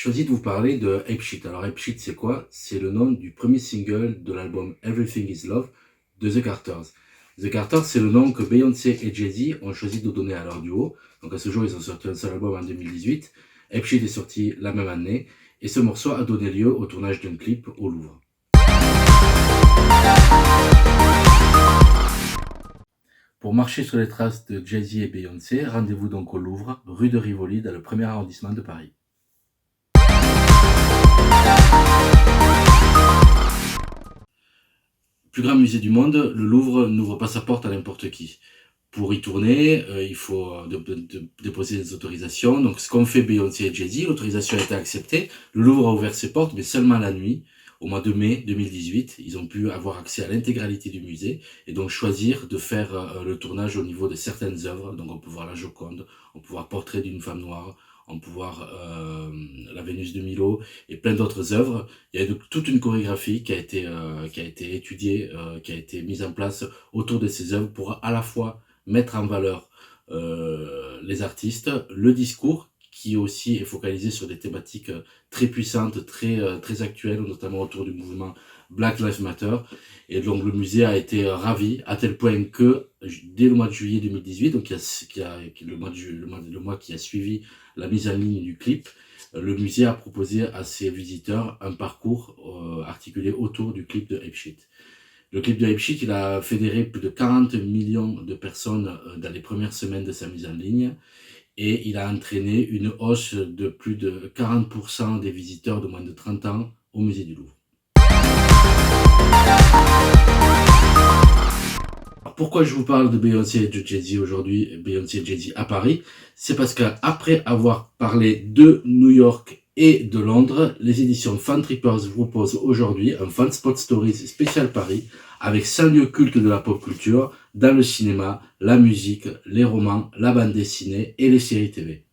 choisi de vous parler de Ape Shit. Alors Ape Shit, c'est quoi? C'est le nom du premier single de l'album Everything Is Love de The Carters. The Carters, c'est le nom que Beyoncé et Jay-Z ont choisi de donner à leur duo. Donc à ce jour, ils ont sorti un seul album en 2018. Ape Shit est sorti la même année. Et ce morceau a donné lieu au tournage d'un clip au Louvre. Pour marcher sur les traces de Jay-Z et Beyoncé, rendez-vous donc au Louvre, rue de Rivoli, dans le 1er arrondissement de Paris. Plus grand musée du monde, le Louvre n'ouvre pas sa porte à n'importe qui. Pour y tourner, il faut déposer des autorisations. Donc, ce qu'ont fait Beyoncé et Jay-Z, l'autorisation a été acceptée. Le Louvre a ouvert ses portes, mais seulement la nuit. Au mois de mai 2018, ils ont pu avoir accès à l'intégralité du musée et donc choisir de faire le tournage au niveau de certaines œuvres. Donc, on peut voir la Joconde, on peut voir Portrait d'une femme noire, on peut voir la Vénus de Milo et plein d'autres œuvres. Il y a toute une chorégraphie qui a été étudiée, qui a été mise en place autour de ces œuvres pour à la fois mettre en valeur les artistes, le discours qui aussi est focalisé sur des thématiques très puissantes, très actuelles, notamment autour du mouvement Black Lives Matter. Et donc le musée a été ravi à tel point que dès le mois de juillet 2018, donc le mois qui a suivi la mise en ligne du clip, le musée a proposé à ses visiteurs un parcours articulé autour du clip de Ape Shit. Le clip de Ape Shit, il a fédéré plus de 40 millions de personnes dans les premières semaines de sa mise en ligne et il a entraîné une hausse de plus de 40% des visiteurs de moins de 30 ans au musée du Louvre. Alors pourquoi je vous parle de Beyoncé et de Jay-Z aujourd'hui, Beyoncé et Jay-Z à Paris? C'est parce qu'après avoir parlé de New York et de Londres, les éditions Fan Trippers vous proposent aujourd'hui un Fan Spot Stories spécial Paris avec 100 lieux cultes de la pop culture dans le cinéma, la musique, les romans, la bande dessinée et les séries TV.